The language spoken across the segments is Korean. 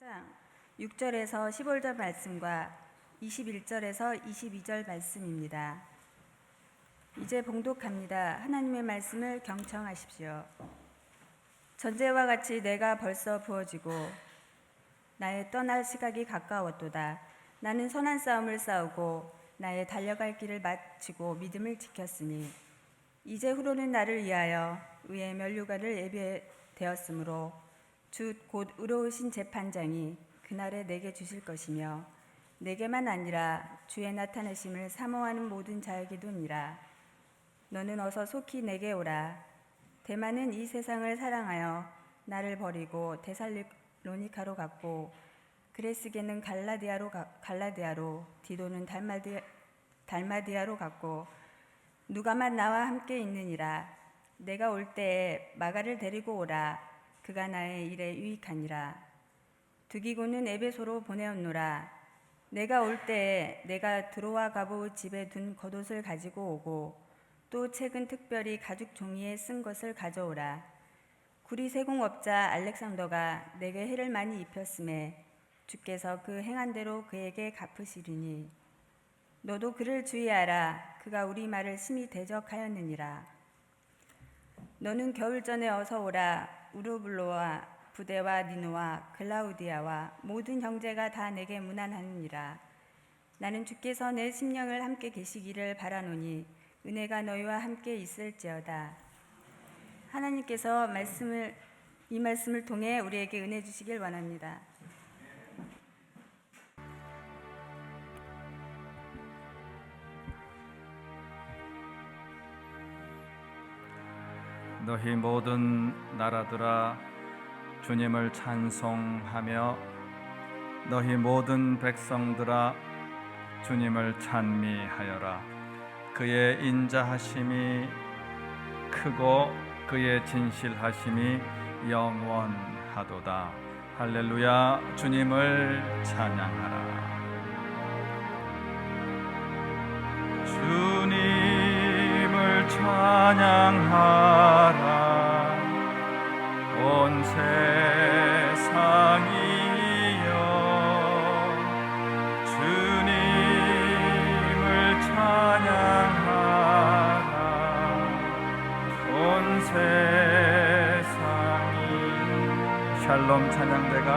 4장 6절에서 15절 말씀과 21절에서 22절 말씀입니다. 이제 봉독합니다. 하나님의 말씀을 경청하십시오. 전제와 같이 내가 벌써 부어지고 나의 떠날 시각이 가까웠도다. 나는 선한 싸움을 싸우고 나의 달려갈 길을 마치고 믿음을 지켰으니 이제 후로는 나를 위하여 의의 면류관을 예비되었으므로 주 곧 의로우신 재판장이 그날에 내게 주실 것이며 내게만 아니라 주의 나타나심을 사모하는 모든 자에게도니라. 너는 어서 속히 내게 오라. 대만은 이 세상을 사랑하여 나를 버리고 데살로니가로 갔고 그레스게는 갈라디아로 디도는 달마디아로 갔고 누가만 나와 함께 있느니라. 내가 올 때에 마가를 데리고 오라. 그가 나의 일에 유익하니라. 두기고는 에베소로 보내었노라. 내가 올 때에 내가 드로아 가보 집에 둔 겉옷을 가지고 오고 또 책은 특별히 가죽 종이에 쓴 것을 가져오라. 구리 세공업자 알렉산더가 내게 해를 많이 입혔음에 주께서 그 행한 대로 그에게 갚으시리니 너도 그를 주의하라. 그가 우리 말을 심히 대적하였느니라. 너는 겨울 전에 어서 오라. 우르블로와 부데와 니노와 글라우디아와 모든 형제가 다 내게 문안하느니라. 나는 주께서 내 심령을 함께 계시기를 바라노니 은혜가 너희와 함께 있을지어다. 하나님께서 이 말씀을 통해 우리에게 은혜 주시길 원합니다. 너희 모든 나라들아 주님을 찬송하며 너희 모든 백성들아 주님을 찬미하여라. 그의 인자하심이 크고 그의 진실하심이 영원하도다. 할렐루야. 주님을 찬양하라. 주님을 찬양하라. 온 세상이여 주님을 찬양하라. 온 세상이 샬롬 찬양대가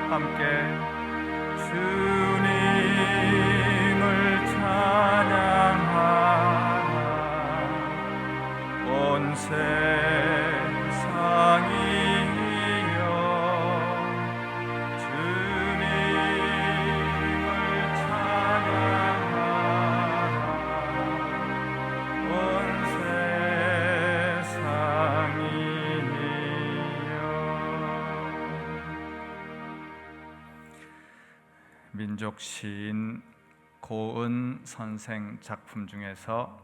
함께 주님을 찬양하라. 온 세상이여 주님을 찬양하라. 온 세상이여. 민족 시인 고은 선생 작품 중에서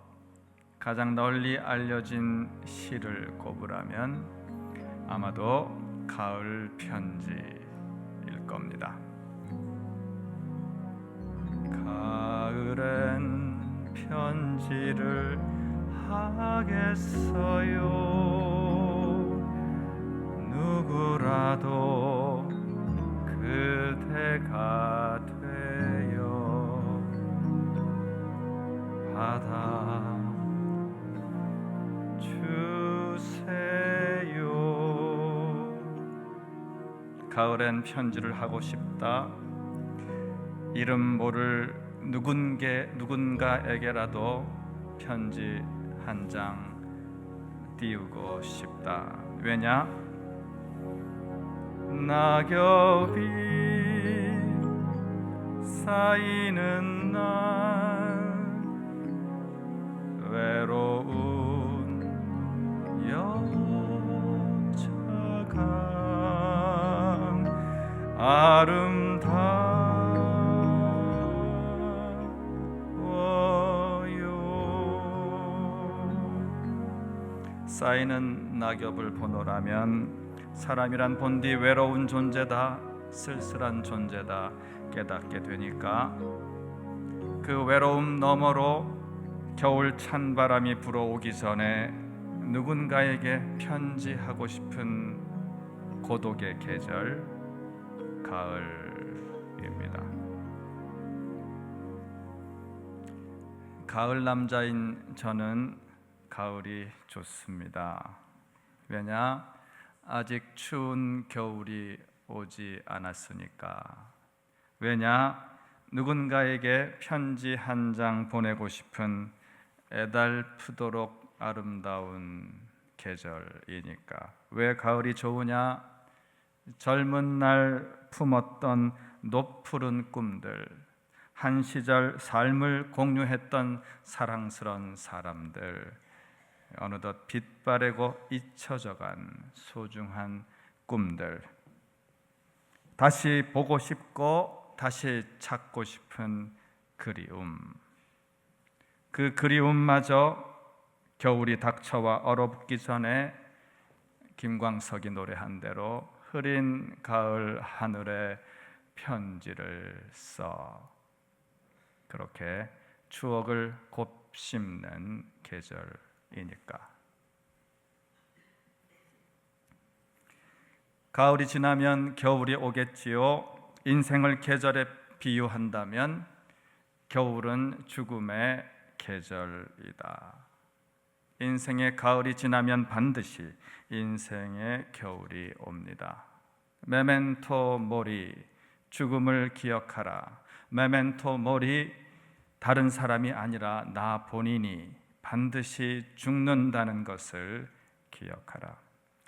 가장 널리 알려진 시를 꼽으라면 아마도 가을 편지일 겁니다. 가을엔 편지를 하겠어요. 누구라도 그대가 되어 받아주세요. 가을엔 편지를 하고 싶다. 이름 모를 누군가에게라도 편지 한 장 띄우고 싶다. 왜냐? 낙엽이 쌓이는 날 외로운 여차가 아름다워 쌓이는 낙엽을 보노라면 사람이란 본디 외로운 존재다, 쓸쓸한 존재다 깨닫게 되니까 그 외로움 너머로 겨울 찬바람이 불어오기 전에 누군가에게 편지하고 싶은 고독의 계절, 가을입니다. 가을 남자인 저는 가을이 좋습니다. 왜냐? 아직 추운 겨울이 오지 않았으니까. 왜냐? 누군가에게 편지 한 장 보내고 싶은 애달프도록 아름다운 계절이니까. 왜 가을이 좋으냐? 젊은 날 품었던 높푸른 꿈들, 한 시절 삶을 공유했던 사랑스러운 사람들, 어느덧 빛바래고 잊혀져간 소중한 꿈들, 다시 보고 싶고 다시 찾고 싶은 그리움, 그 그리움마저 겨울이 닥쳐와 얼어붙기 전에 김광석이 노래한 대로 흐린 가을 하늘에 편지를 써 그렇게 추억을 곱씹는 계절이니까. 가을이 지나면 겨울이 오겠지요. 인생을 계절에 비유한다면 겨울은 죽음의 계절이다. 인생의 가을이 지나면 반드시 인생의 겨울이 옵니다. 메멘토 모리, 죽음을 기억하라. 메멘토 모리, 다른 사람이 아니라 나 본인이 반드시 죽는다는 것을 기억하라.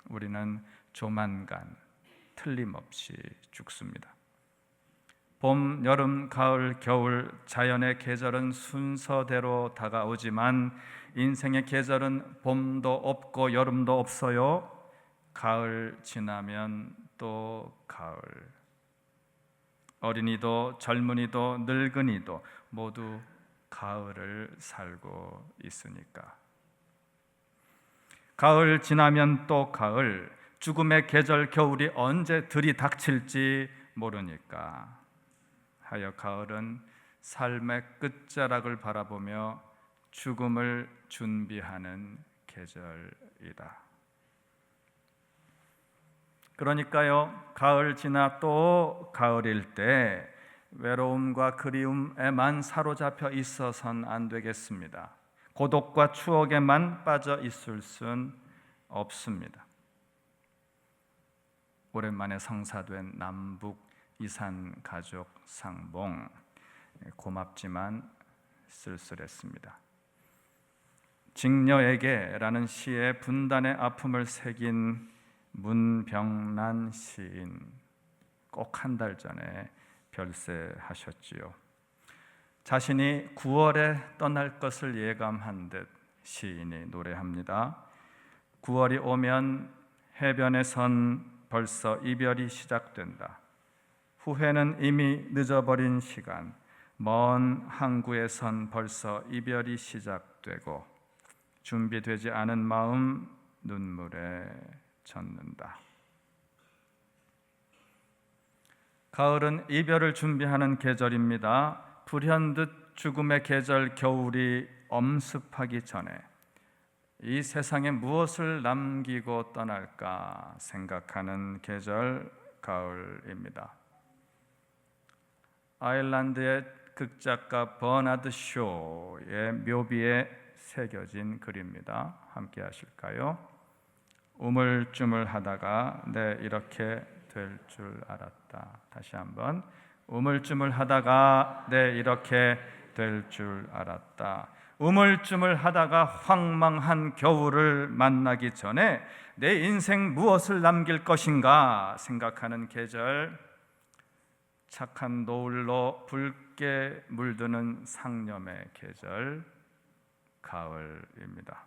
우리는 조만간 틀림없이 죽습니다. 봄, 여름, 가을, 겨울, 자연의 계절은 순서대로 다가오지만 인생의 계절은 봄도 없고 여름도 없어요. 가을 지나면 또 가을. 어린이도 젊은이도 늙은이도 모두 가을을 살고 있으니까. 가을 지나면 또 가을. 죽음의 계절 겨울이 언제 들이닥칠지 모르니까. 하여 가을은 삶의 끝자락을 바라보며 죽음을 준비하는 계절이다. 그러니까요, 가을 지나 또 가을일 때 외로움과 그리움에만 사로잡혀 있어서는 안 되겠습니다. 고독과 추억에만 빠져 있을 순 없습니다. 오랜만에 성사된 남북 이산 가족 상봉, 고맙지만 쓸쓸했습니다. 직녀에게라는 시에 분단의 아픔을 새긴 문병난 시인, 꼭 한 달 전에 별세하셨지요. 자신이 9월에 떠날 것을 예감한 듯 시인이 노래합니다. 9월이 오면 해변에선 벌써 이별이 시작된다. 후회는 이미 늦어버린 시간, 먼 항구에선 벌써 이별이 시작되고 준비되지 않은 마음 눈물에 젖는다. 가을은 이별을 준비하는 계절입니다. 불현듯 죽음의 계절 겨울이 엄습하기 전에 이 세상에 무엇을 남기고 떠날까 생각하는 계절 가을입니다. 아일란드의 극작가 버나드 쇼의 묘비에 새겨진 글입니다. 함께 하실까요? 우물쭈물하다가 네 이렇게 될 줄 알았다. 다시 한번. 우물쭈물하다가 네 이렇게 될 줄 알았다. 우물쭈물하다가 황망한 겨울을 만나기 전에 내 인생 무엇을 남길 것인가 생각하는 계절, 착한 노을로 붉게 물드는 상념의 계절, 가을입니다.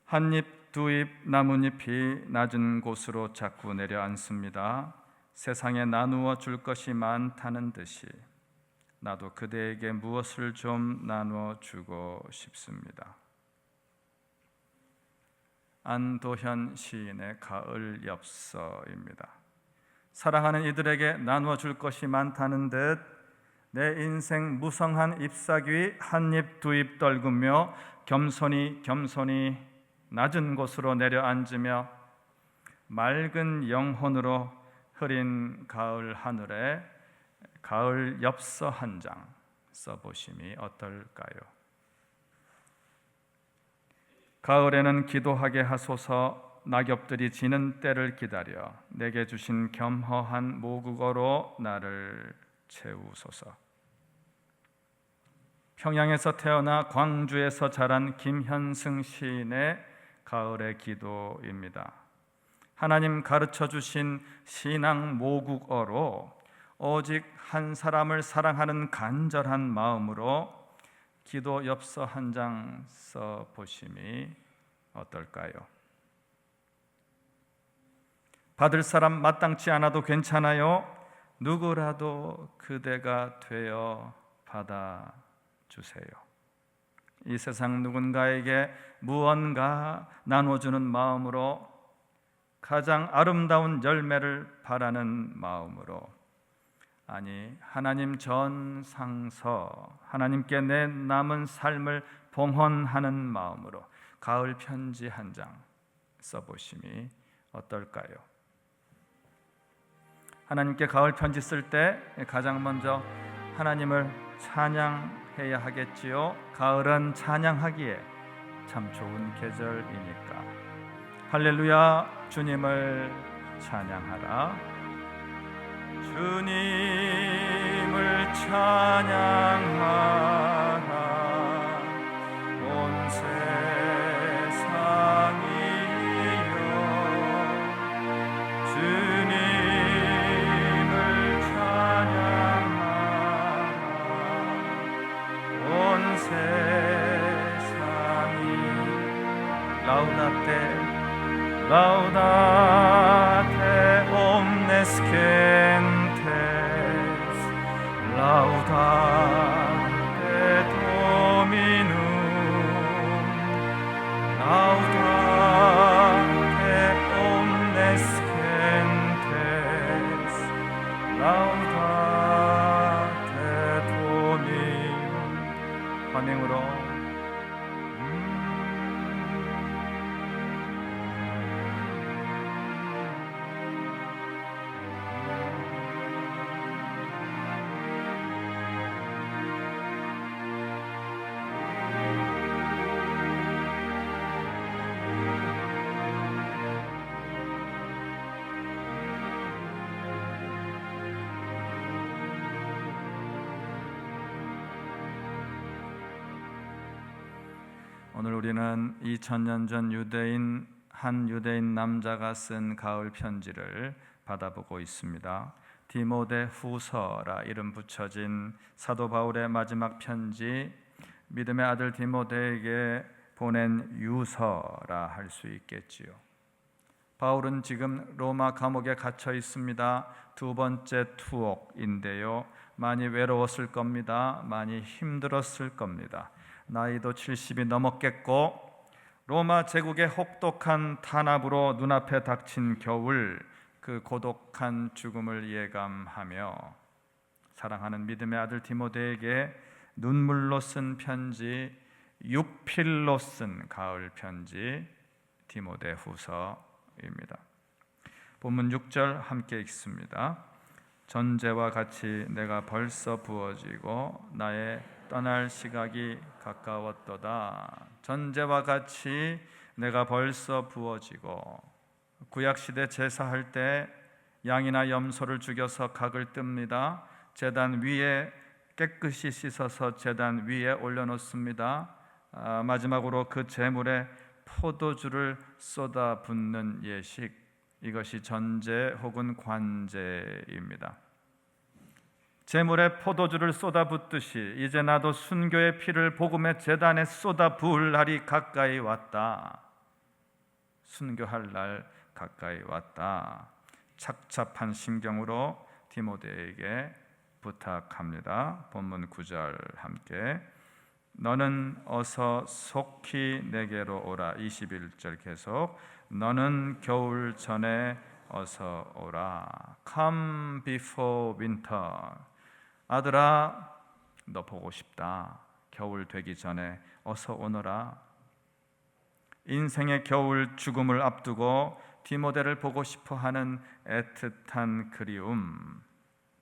한 잎, 두 잎 나뭇잎이 낮은 곳으로 자꾸 내려앉습니다. 세상에 나누어 줄 것이 많다는 듯이 나도 그대에게 무엇을 좀 나누어 주고 싶습니다. 안도현 시인의 가을 엽서입니다. 사랑하는 이들에게 나누어 줄 것이 많다는 듯 내 인생 무성한 잎사귀 한 입 두 입 떨구며 겸손히 낮은 곳으로 내려앉으며 맑은 영혼으로 흐린 가을 하늘에 가을 엽서 한 장 써보심이 어떨까요? 가을에는 기도하게 하소서. 낙엽들이 지는 때를 기다려 내게 주신 겸허한 모국어로 나를 채우소서. 평양에서 태어나 광주에서 자란 김현승 시인의 가을의 기도입니다. 하나님 가르쳐 주신 신앙 모국어로 오직 한 사람을 사랑하는 간절한 마음으로 기도 엽서 한 장 써보심이 어떨까요? 받을 사람 마땅치 않아도 괜찮아요. 누구라도 그대가 되어 받아주세요. 이 세상 누군가에게 무언가 나눠주는 마음으로 가장 아름다운 열매를 바라는 마음으로, 아니 하나님 전상서 하나님께 내 남은 삶을 봉헌하는 마음으로 가을 편지 한 장 써보심이 어떨까요? 하나님께 가을 편지 쓸 때 가장 먼저 하나님을 찬양해야 하겠지요. 가을은 찬양하기에 참 좋은 계절이니까. 할렐루야, 주님을 찬양하라. 주님을 찬양하라. 온 세상이여 주님을 찬양하라. 온 세상이 라우다테 omnes gentes laudate Dominum laudate omnes gentes laudate Dominum. 환영으로 오늘 우리는 2000년 전 한 유대인 남자가 쓴 가을 편지를 받아보고 있습니다. 디모데 후서라 이름 붙여진 사도 바울의 마지막 편지, 믿음의 아들 디모데에게 보낸 유서라 할 수 있겠지요. 바울은 지금 로마 감옥에 갇혀 있습니다. 두 번째 투옥인데요. 많이 외로웠을 겁니다. 많이 힘들었을 겁니다. 나이도 70이 넘었겠고 로마 제국의 혹독한 탄압으로 눈앞에 닥친 겨울, 그 고독한 죽음을 예감하며 사랑하는 믿음의 아들 디모데에게 눈물로 쓴 편지, 육필로 쓴 가을 편지 디모데 후서입니다. 본문 6절 함께 읽습니다. 전제와 같이 내가 벌써 부어지고 나의 떠날 시각이 가까웠도다. 전제와 같이 내가 벌써 부어지고, 구약시대 제사할 때 양이나 염소를 죽여서 각을 뜹니다. 제단 위에 깨끗이 씻어서 제단 위에 올려놓습니다. 마지막으로 그 제물에 포도주를 쏟아붓는 예식, 이것이 전제 혹은 관제입니다. 제물에 포도주를 쏟아붓듯이 이제 나도 순교의 피를 복음의 제단에 쏟아부을 날이 가까이 왔다. 순교할 날 가까이 왔다. 착잡한 심경으로 디모데에게 부탁합니다. 본문 9절 함께. 너는 어서 속히 내게로 오라. 21절 계속. 너는 겨울 전에 어서 오라. Come before winter. 아들아, 너 보고 싶다. 겨울 되기 전에 어서 오너라. 인생의 겨울 죽음을 앞두고 디모데를 보고 싶어하는 애틋한 그리움,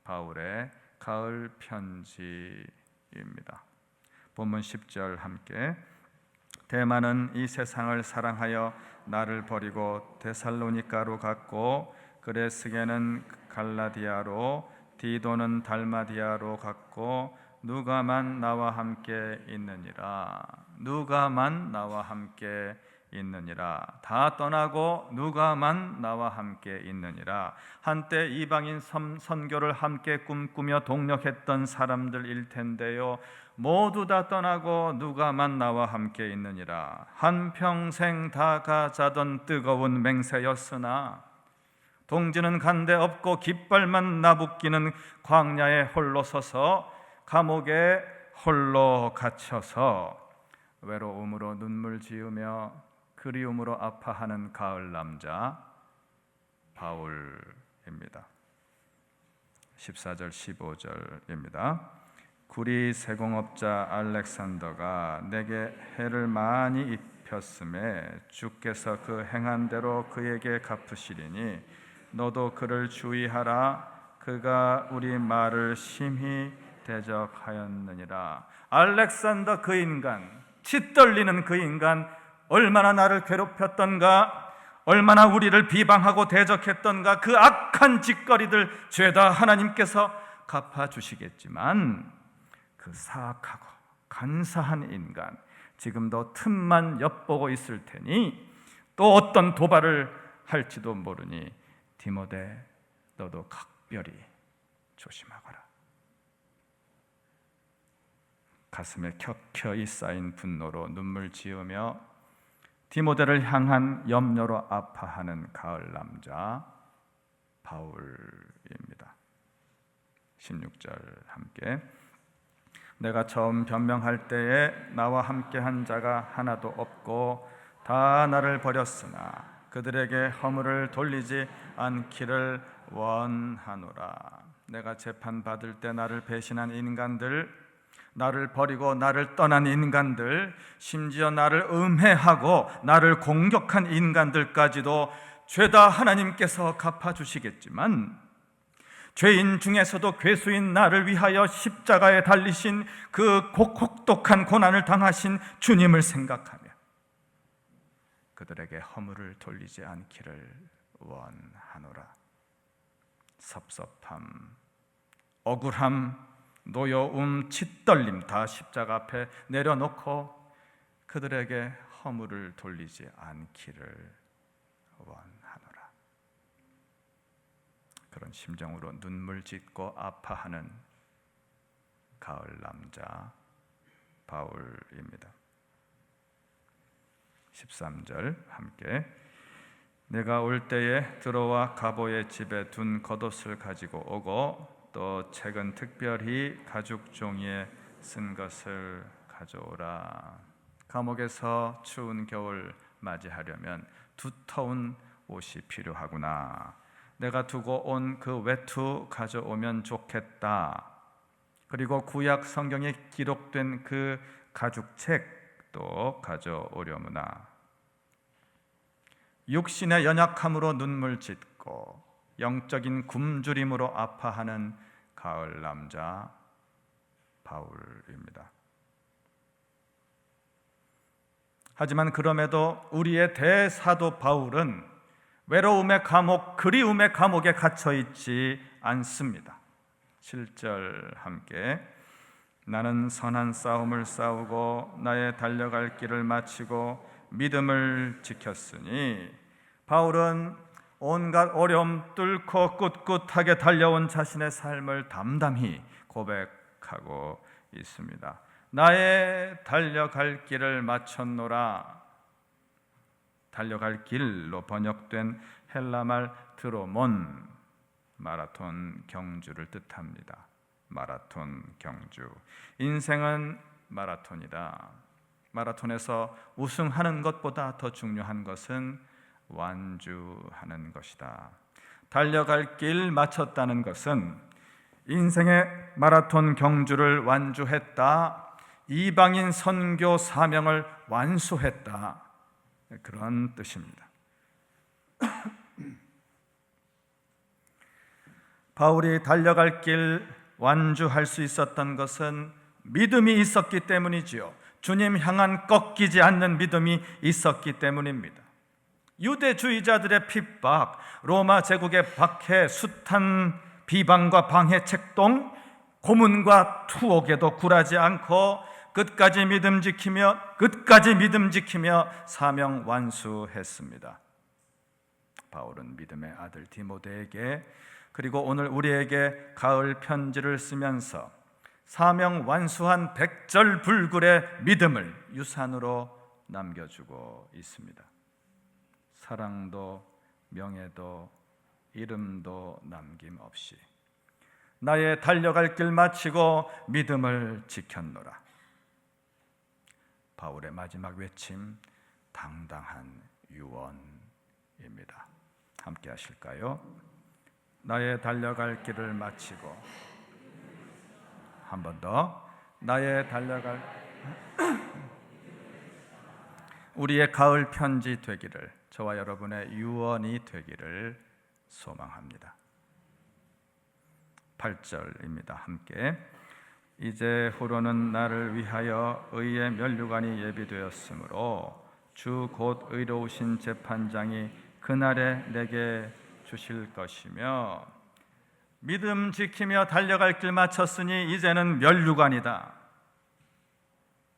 바울의 가을 편지입니다. 본문 10절 함께. 데마는 이 세상을 사랑하여 나를 버리고 데살로니가로 갔고, 그레스게는 갈라디아로, 디도는 달마디아로 갔고, 누가만 나와 함께 있느니라. 누가만 나와 함께 있느니라. 다 떠나고 누가만 나와 함께 있느니라. 한때 이방인 선교를 함께 꿈꾸며 동력했던 사람들일 텐데요, 모두 다 떠나고 누가만 나와 함께 있느니라. 한평생 다 가자던 뜨거운 맹세였으나 동지는 간데 없고 깃발만 나부끼는 광야에 홀로 서서, 감옥에 홀로 갇혀서 외로움으로 눈물 지으며 그리움으로 아파하는 가을 남자 바울입니다. 14절 15절입니다. 구리 세공업자 알렉산더가 내게 해를 많이 입혔음에 주께서 그 행한 대로 그에게 갚으시리니 너도 그를 주의하라. 그가 우리 말을 심히 대적하였느니라. 알렉산더 그 인간, 치 떨리는 그 인간, 얼마나 나를 괴롭혔던가, 얼마나 우리를 비방하고 대적했던가. 그 악한 짓거리들 죄다 하나님께서 갚아주시겠지만, 그 사악하고 간사한 인간 지금도 틈만 엿보고 있을 테니 또 어떤 도발을 할지도 모르니 디모데, 너도 각별히 조심하거라. 가슴에 켜켜이 쌓인 분노로 눈물 지으며 디모데를 향한 염려로 아파하는 가을 남자 바울입니다. 16절 함께. 내가 처음 변명할 때에 나와 함께한 자가 하나도 없고 다 나를 버렸으나 그들에게 허물을 돌리지 않기를 원하노라. 내가 재판받을 때 나를 배신한 인간들, 나를 버리고 나를 떠난 인간들, 심지어 나를 음해하고 나를 공격한 인간들까지도 죄다 하나님께서 갚아주시겠지만, 죄인 중에서도 괴수인 나를 위하여 십자가에 달리신 그 혹독한 고난을 당하신 주님을 생각하며 그들에게 허물을 돌리지 않기를 원하노라. 섭섭함, 억울함, 노여움, 치떨림 다 십자가 앞에 내려놓고 그들에게 허물을 돌리지 않기를 원하노라. 그런 심정으로 눈물 짓고 아파하는 가을 남자 바울입니다. 13절 함께. 내가 올 때에 들어와 가보의 집에 둔 겉옷을 가지고 오고 또 책은 특별히 가죽 종이에 쓴 것을 가져오라. 감옥에서 추운 겨울 맞이하려면 두터운 옷이 필요하구나. 내가 두고 온 그 외투 가져오면 좋겠다. 그리고 구약 성경에 기록된 그 가죽책도 가져오려무나. 육신의 연약함으로 눈물 짓고 영적인 굶주림으로 아파하는 가을 남자 바울입니다. 하지만 그럼에도 우리의 대사도 바울은 외로움의 감옥, 그리움의 감옥에 갇혀 있지 않습니다. 7절 함께. 나는 선한 싸움을 싸우고 나의 달려갈 길을 마치고 믿음을 지켰으니, 바울은 온갖 어려움 뚫고 꿋꿋하게 달려온 자신의 삶을 담담히 고백하고 있습니다. 나의 달려갈 길을 마쳤노라. 달려갈 길로 번역된 헬라말 드로몬, 마라톤 경주를 뜻합니다. 마라톤 경주. 인생은 마라톤이다. 마라톤에서 우승하는 것보다 더 중요한 것은 완주하는 것이다. 달려갈 길 마쳤다는 것은 인생의 마라톤 경주를 완주했다. 이방인 선교 사명을 완수했다. 그런 뜻입니다. 바울이 달려갈 길 완주할 수 있었던 것은 믿음이 있었기 때문이지요. 주님 향한 꺾이지 않는 믿음이 있었기 때문입니다. 유대주의자들의 핍박, 로마 제국의 박해, 숱한 비방과 방해 책동, 고문과 투옥에도 굴하지 않고 끝까지 믿음 지키며 사명 완수했습니다. 바울은 믿음의 아들 디모데에게 그리고 오늘 우리에게 가을 편지를 쓰면서 사명 완수한 백절불굴의 믿음을 유산으로 남겨주고 있습니다. 사랑도 명예도 이름도 남김없이 나의 달려갈 길 마치고 믿음을 지켰노라. 바울의 마지막 외침, 당당한 유언입니다. 함께 하실까요? 나의 달려갈 길을 마치고, 한 번 더, 나의 달려갈 우리의 가을 편지 되기를, 저와 여러분의 유언이 되기를 소망합니다. 8절입니다. 함께. 이제 후로는 나를 위하여 의의 면류관이 예비되었으므로 주 곧 의로우신 재판장이 그날에 내게 주실 것이며, 믿음 지키며 달려갈 길 마쳤으니 이제는 면류관이다.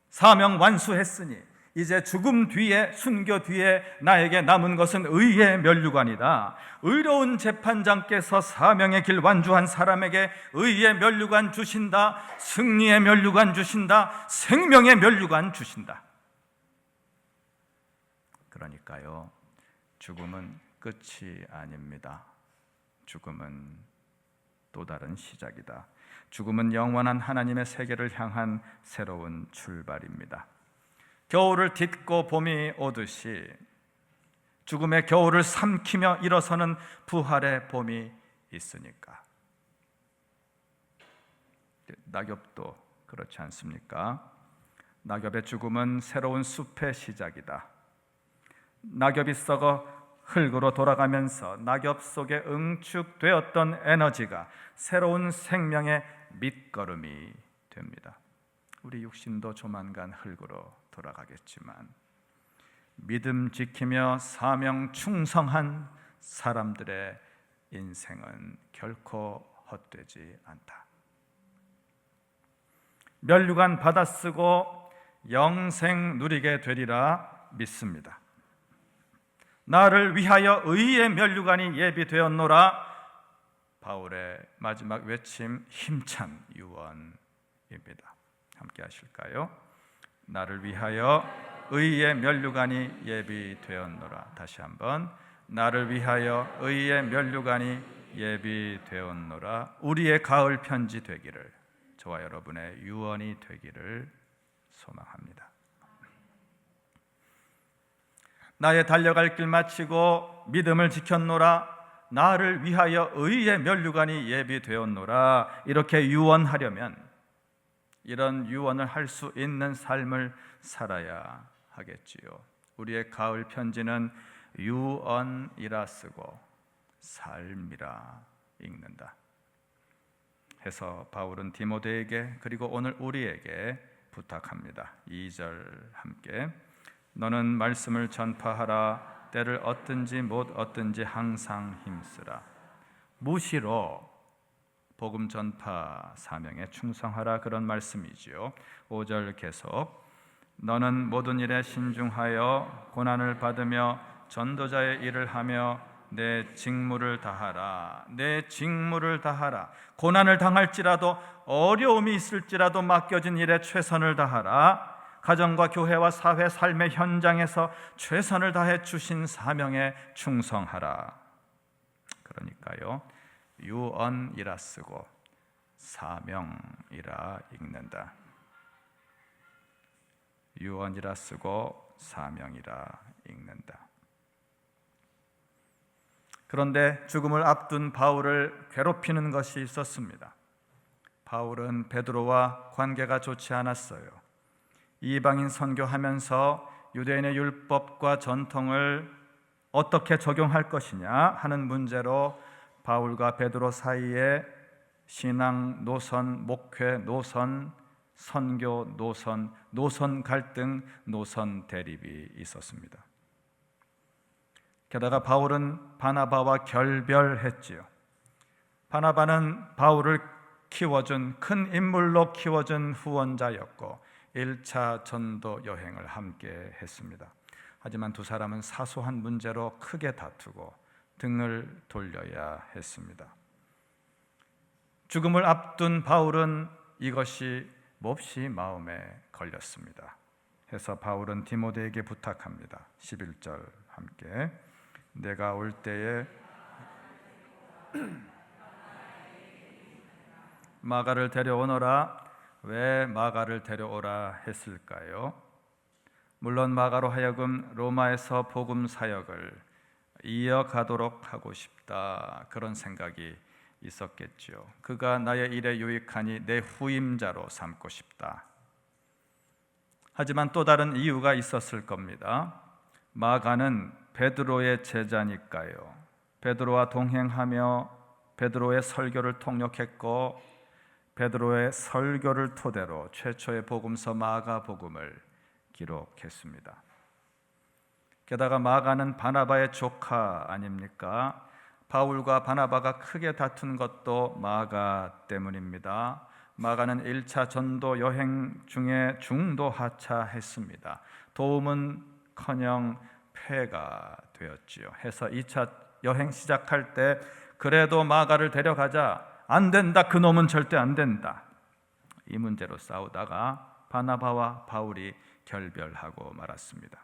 사명 완수했으니 이제 죽음 뒤에, 순교 뒤에 나에게 남은 것은 의의 면류관이다. 의로운 재판장께서 사명의 길 완주한 사람에게 의의 면류관 주신다. 승리의 면류관 주신다. 생명의 면류관 주신다. 그러니까요, 죽음은 끝이 아닙니다. 죽음은 또 다른 시작이다. 죽음은 영원한 하나님의 세계를 향한 새로운 출발입니다. 겨울을 딛고 봄이 오듯이 죽음의 겨울을 삼키며 일어서는 부활의 봄이 있으니까. 낙엽도 그렇지 않습니까? 낙엽의 죽음은 새로운 숲의 시작이다. 낙엽이 썩어 흙으로 돌아가면서 낙엽 속에 응축되었던 에너지가 새로운 생명의 밑거름이 됩니다. 우리 육신도 조만간 흙으로 돌아가겠지만 믿음 지키며 사명 충성한 사람들의 인생은 결코 헛되지 않다. 면류관 받아쓰고 영생 누리게 되리라 믿습니다. 나를 위하여 의의 면류관이 예비되었노라. 바울의 마지막 외침, 힘찬 유언입니다. 함께 하실까요? 나를 위하여 의의 면류관이 예비되었노라. 다시 한번, 나를 위하여 의의 면류관이 예비되었노라. 우리의 가을 편지 되기를, 저와 여러분의 유언이 되기를 소망합니다. 나의 달려갈 길 마치고 믿음을 지켰노라. 나를 위하여 의의 면류관이 예비되었노라. 이렇게 유언하려면 이런 유언을 할 수 있는 삶을 살아야 하겠지요. 우리의 가을 편지는 유언이라 쓰고 삶이라 읽는다 해서 바울은 디모데에게 그리고 오늘 우리에게 부탁합니다. 2절 함께. 너는 말씀을 전파하라. 때를 얻든지 못 얻든지 항상 힘쓰라. 무시로 복음 전파 사명에 충성하라. 그런 말씀이지요. 5절 계속. 너는 모든 일에 신중하여 고난을 받으며 전도자의 일을 하며 내 직무를 다하라. 내 직무를 다하라. 고난을 당할지라도 어려움이 있을지라도 맡겨진 일에 최선을 다하라. 가정과 교회와 사회 삶의 현장에서 최선을 다해 주신 사명에 충성하라. 그러니까요, 유언이라 쓰고 사명이라 읽는다. 유언이라 쓰고 사명이라 읽는다. 그런데 죽음을 앞둔 바울을 괴롭히는 것이 있었습니다. 바울은 베드로와 관계가 좋지 않았어요. 이방인 선교하면서 유대인의 율법과 전통을 어떻게 적용할 것이냐 하는 문제로 바울과 베드로 사이에 신앙 노선, 목회 노선, 선교 노선, 노선 갈등, 노선 대립이 있었습니다. 게다가 바울은 바나바와 결별했지요. 바나바는 바울을 키워준 큰 인물로 키워준 후원자였고 1차 전도 여행을 함께 했습니다. 하지만 두 사람은 사소한 문제로 크게 다투고 등을 돌려야 했습니다. 죽음을 앞둔 바울은 이것이 몹시 마음에 걸렸습니다. 해서 바울은 디모데에게 부탁합니다. 11절 함께 내가 올 때에 마가를 데려오너라. 왜 마가를 데려오라 했을까요? 물론 마가로 하여금 로마에서 복음 사역을 이어가도록 하고 싶다, 그런 생각이 있었겠지요. 그가 나의 일에 유익하니 내 후임자로 삼고 싶다. 하지만 또 다른 이유가 있었을 겁니다. 마가는 베드로의 제자니까요. 베드로와 동행하며 베드로의 설교를 통역했고 베드로의 설교를 토대로 최초의 복음서 마가복음을 기록했습니다. 게다가 마가는 바나바의 조카 아닙니까? 바울과 바나바가 크게 다툰 것도 마가 때문입니다. 마가는 1차 전도 여행 중에 중도 하차했습니다. 도움은커녕 폐가 되었지요. 해서 2차 여행 시작할 때 그래도 마가를 데려가자. 안 된다. 그놈은 절대 안 된다. 이 문제로 싸우다가 바나바와 바울이 결별하고 말았습니다.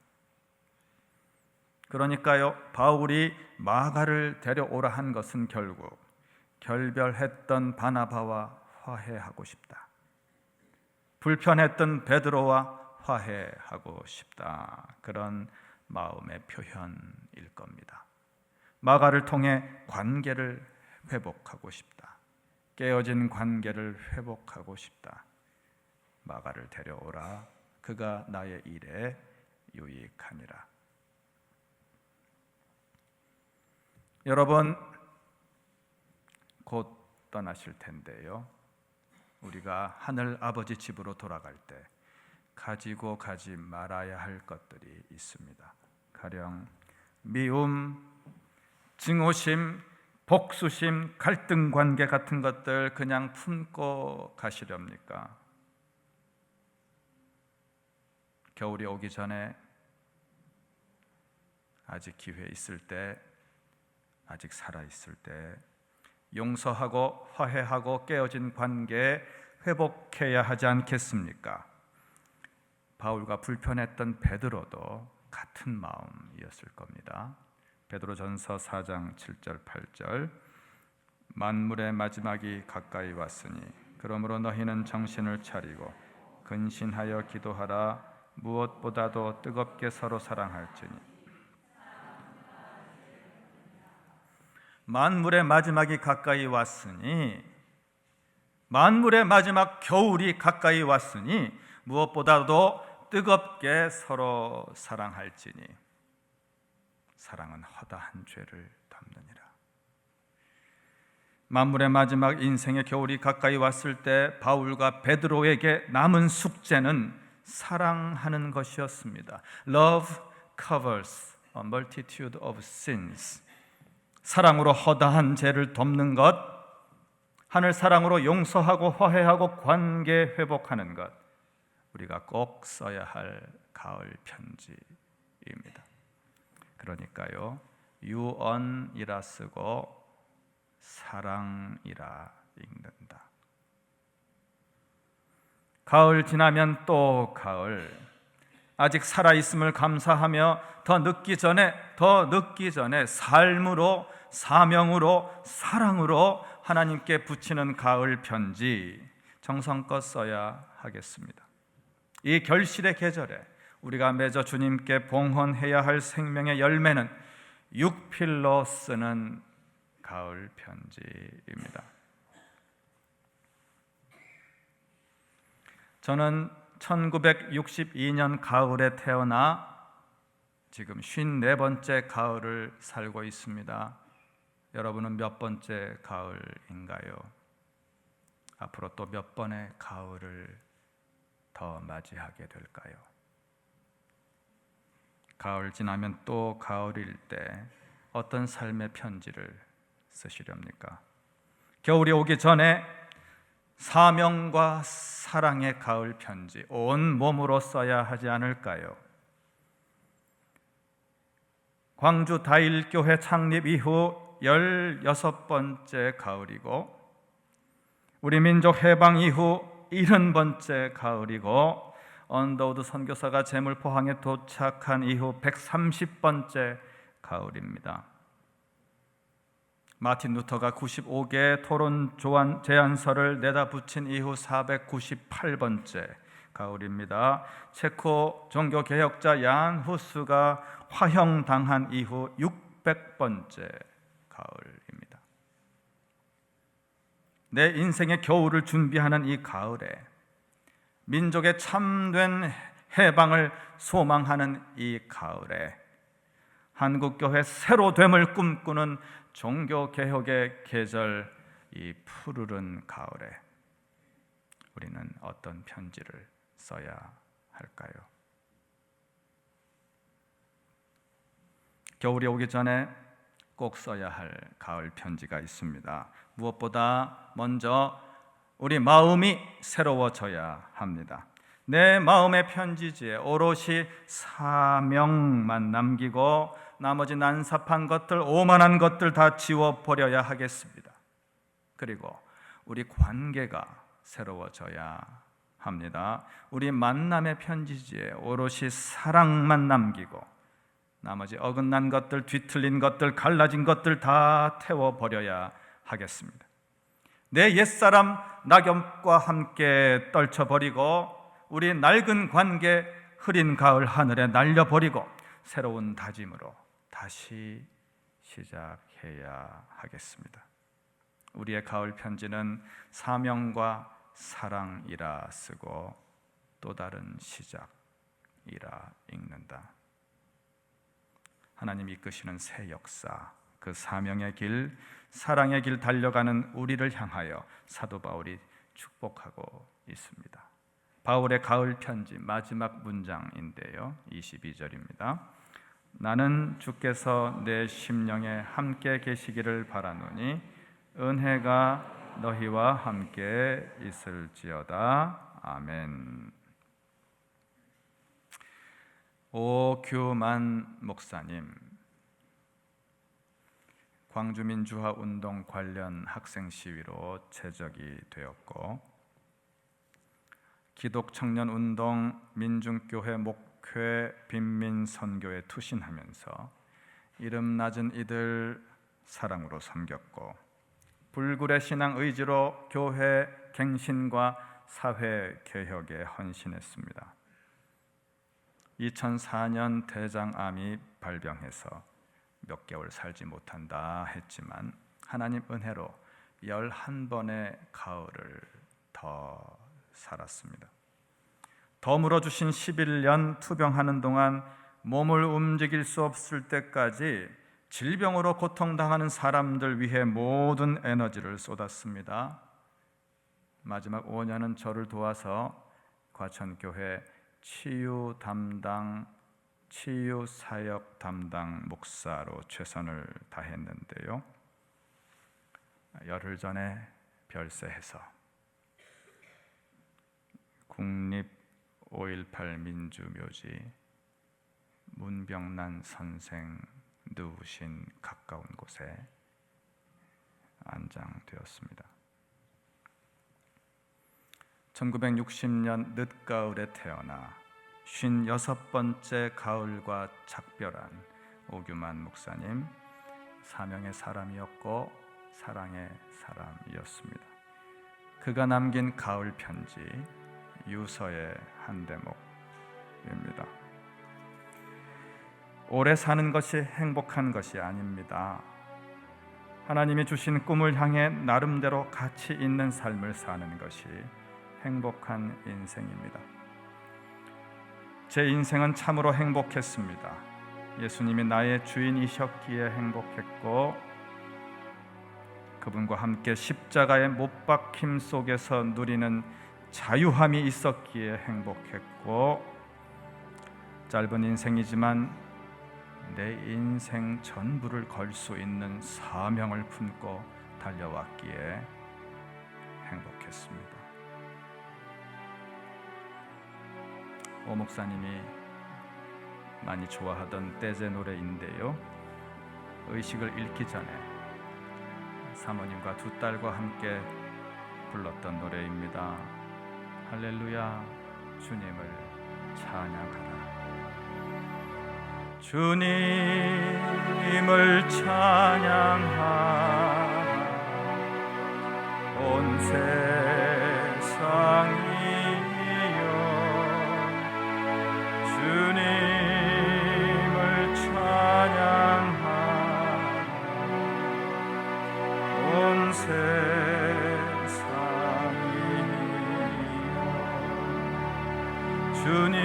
그러니까요, 바울이 마가를 데려오라 한 것은 결국 결별했던 바나바와 화해하고 싶다. 불편했던 베드로와 화해하고 싶다. 그런 마음의 표현일 겁니다. 마가를 통해 관계를 회복하고 싶다. 깨어진 관계를 회복하고 싶다. 마가를 데려오라. 그가 나의 일에 유익하니라. 여러분, 곧 떠나실 텐데요. 우리가 하늘 아버지 집으로 돌아갈 때 가지고 가지 말아야 할 것들이 있습니다. 가령 미움, 증오심, 복수심, 갈등 관계 같은 것들 그냥 품고 가시렵니까? 겨울이 오기 전에 아직 기회 있을 때, 아직 살아있을 때 용서하고 화해하고 깨어진 관계 회복해야 하지 않겠습니까? 바울과 불편했던 베드로도 같은 마음이었을 겁니다. 베드로전서 4장 7절 8절 만물의 마지막이 가까이 왔으니 그러므로 너희는 정신을 차리고 근신하여 기도하라. 무엇보다도 뜨겁게 서로 사랑할지니 만물의 마지막이 가까이 왔으니, 만물의 마지막 겨울이 가까이 왔으니 무엇보다도 뜨겁게 서로 사랑할지니 사랑은 허다한 죄를 덮느니라. 만물의 마지막 인생의 겨울이 가까이 왔을 때 바울과 베드로에게 남은 숙제는 사랑하는 것이었습니다. Love covers a multitude of sins. 사랑으로 허다한 죄를 덮는 것, 하늘 사랑으로 용서하고 화해하고 관계 회복하는 것, 우리가 꼭 써야 할 가을 편지입니다. 그러니까요, 유언이라 쓰고 사랑이라 읽는다. 가을 지나면 또 가을. 아직 살아있음을 감사하며 더 늦기 전에 삶으로, 사명으로, 사랑으로 하나님께 붙이는 가을 편지 정성껏 써야 하겠습니다. 이 결실의 계절에 우리가 맺어 주님께 봉헌해야 할 생명의 열매는 육필로 쓰는 가을 편지입니다. 저는 1962년 가을에 태어나 지금 54번째 가을을 살고 있습니다. 여러분은 몇 번째 가을인가요? 앞으로 또 몇 번의 가을을 더 맞이하게 될까요? 가을 지나면 또 가을일 때 어떤 삶의 편지를 쓰시렵니까? 겨울이 오기 전에 사명과 사랑의 가을 편지 온 몸으로 써야 하지 않을까요? 광주 다일교회 창립 이후 16번째 가을이고, 우리 민족 해방 이후 70번째 가을이고, 언더우드 선교사가 제물포항에 도착한 이후 130번째 가을입니다. 마틴 루터가 95개의 토론 제안서를 내다 붙인 이후 498번째 가을입니다. 체코 종교개혁자 얀 후스가 화형당한 이후 600번째 가을입니다. 내 인생의 겨울을 준비하는 이 가을에, 민족의 참된 해방을 소망하는 이 가을에, 한국교회 새로됨을 꿈꾸는 종교개혁의 계절, 이 푸르른 가을에 우리는 어떤 편지를 써야 할까요? 겨울이 오기 전에 꼭 써야 할 가을 편지가 있습니다. 무엇보다 먼저 우리 마음이 새로워져야 합니다. 내 마음의 편지지에 오롯이 사명만 남기고 나머지 난삽한 것들, 오만한 것들 다 지워버려야 하겠습니다. 그리고 우리 관계가 새로워져야 합니다. 우리 만남의 편지지에 오롯이 사랑만 남기고 나머지 어긋난 것들, 뒤틀린 것들, 갈라진 것들 다 태워버려야 하겠습니다. 내 옛사람 낙엽과 함께 떨쳐버리고 우리 낡은 관계 흐린 가을 하늘에 날려버리고 새로운 다짐으로 다시 시작해야 하겠습니다. 우리의 가을 편지는 사명과 사랑이라 쓰고 또 다른 시작이라 읽는다. 하나님 이끄시는 새 역사, 그 사명의 길, 사랑의 길 달려가는 우리를 향하여 사도 바울이 축복하고 있습니다. 바울의 가을 편지 마지막 문장인데요, 22절입니다. 나는 주께서 내 심령에 함께 계시기를 바라노니 은혜가 너희와 함께 있을지어다. 아멘. 오규만 목사님, 광주민주화 운동 관련 학생 시위로 제적이 되었고, 기독청년운동 민중교회 목회 빈민선교에 투신하면서 이름 낮은 이들 사랑으로 섬겼고, 불굴의 신앙 의지로 교회 갱신과 사회 개혁에 헌신했습니다. 2004년 대장암이 발병해서 몇 개월 살지 못한다 했지만 하나님 은혜로 11번의 가을을 더 살았습니다. 더 주신 11년 투병하는 동안 몸을 움직일 수 없을 때까지 질병으로 고통당하는 사람들 위해 모든 에너지를 쏟았습니다. 마지막 5년은 저를 도와서 과천교회 치유 사역 담당 목사로 최선을 다했는데요, 열흘 전에 별세해서 국립 5.18 민주묘지 문병란 선생 누우신 가까운 곳에 안장되었습니다. 1960년 늦가을에 태어나 56번째 가을과 작별한 오규만 목사님, 사명의 사람이었고 사랑의 사람이었습니다. 그가 남긴 가을 편지 유서의 한 대목입니다. 오래 사는 것이 행복한 것이 아닙니다. 하나님이 주신 꿈을 향해 나름대로 가치 있는 삶을 사는 것이 행복한 인생입니다. 제 인생은 참으로 행복했습니다. 예수님이 나의 주인이셨기에 행복했고, 그분과 함께 십자가의 못 박힘 속에서 누리는 자유함이 있었기에 행복했고, 짧은 인생이지만 내 인생 전부를 걸 수 있는 사명을 품고 달려왔기에 행복했습니다. 오 목사님이 많이 좋아하던 떼제 노래인데요, 의식을 잃기 전에 사모님과 두 딸과 함께 불렀던 노래입니다. 할렐루야, 주님을 찬양하라. 주님을 찬양하라. 온 세상이여 주님을 찬양하라. 온 세상이여 주님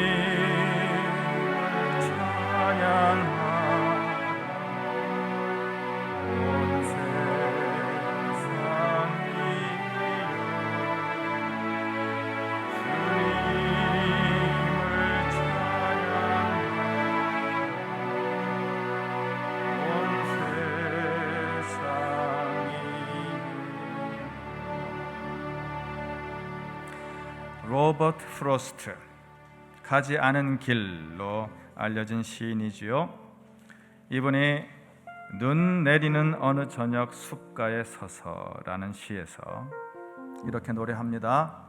로버트 프로스트, 가지 않은 길로 알려진 시인이지요. 이분이 눈 내리는 어느 저녁 숲가에 서서라는 시에서 이렇게 노래합니다.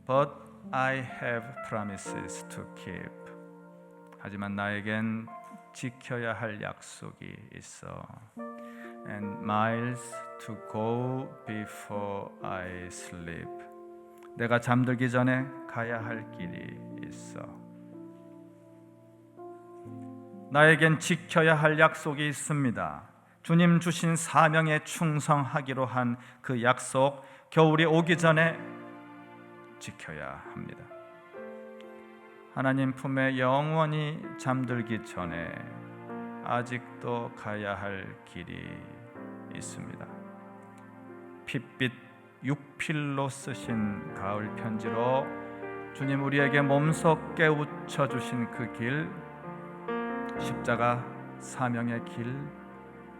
But I have promises to keep. 하지만 나에겐 지켜야 할 약속이 있어. And miles to go before I sleep. 내가 잠들기 전에 가야 할 길이 있어. 나에겐 지켜야 할 약속이 있습니다. 주님 주신 사명에 충성하기로 한 그 약속, 겨울이 오기 전에 지켜야 합니다. 하나님 품에 영원히 잠들기 전에 아직도 가야 할 길이 있습니다. 핏빛 육필로 쓰신 가을 편지로 주님 우리에게 몸소 깨우쳐 주신 그 길, 십자가 사명의 길,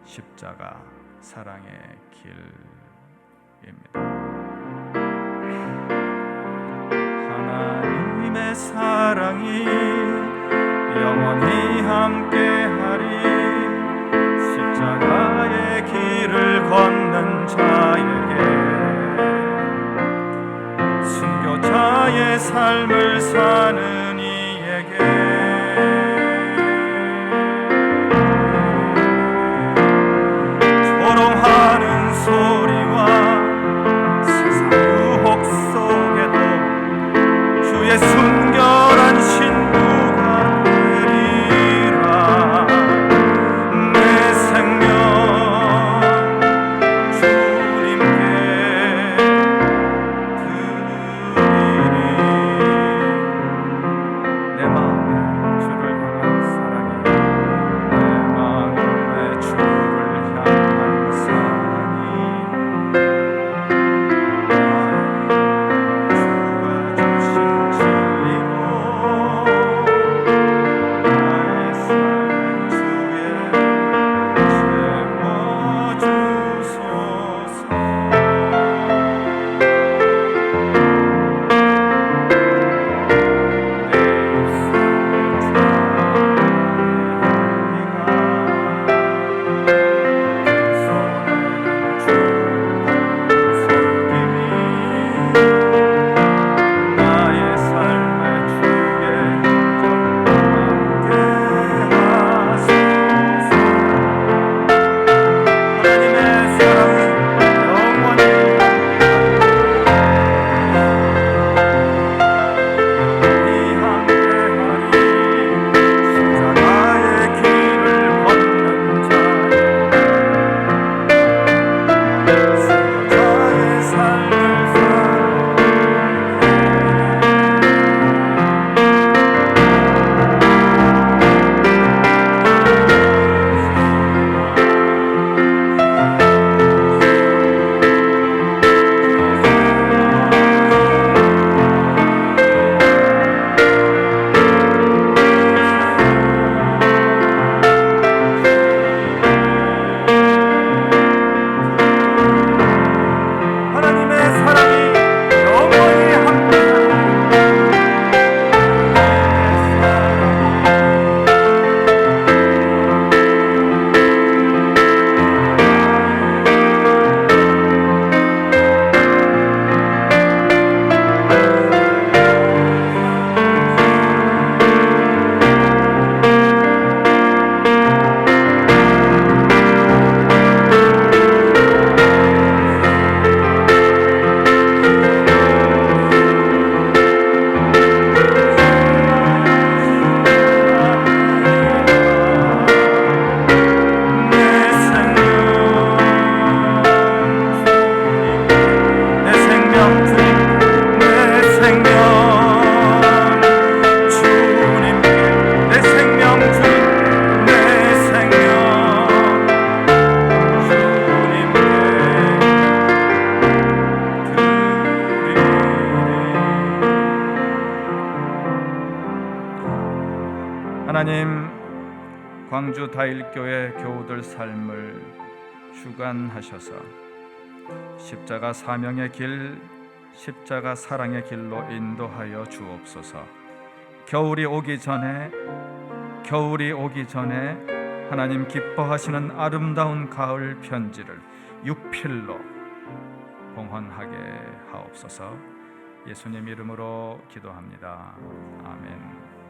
십자가 사랑의 길입니다. 하나님의 사랑이 영원히 함께하리. 십자가의 길을 걷는 자에게, 순교자의 삶을 사는 이에게 조롱하는 소리와 세상 유혹 속에도 주의 순결한 신부가 되리라. 내 생명 주님께 드리리. 하나님, 광주 다일교회 교우들 삶을 주관하셔서 십자가 사명의 길, 십자가 사랑의 길로 인도하여 주옵소서. 겨울이 오기 전에 하나님 기뻐하시는 아름다운 가을 편지를 육필로 봉헌하게 하옵소서. 예수님 이름으로 기도합니다. 아멘.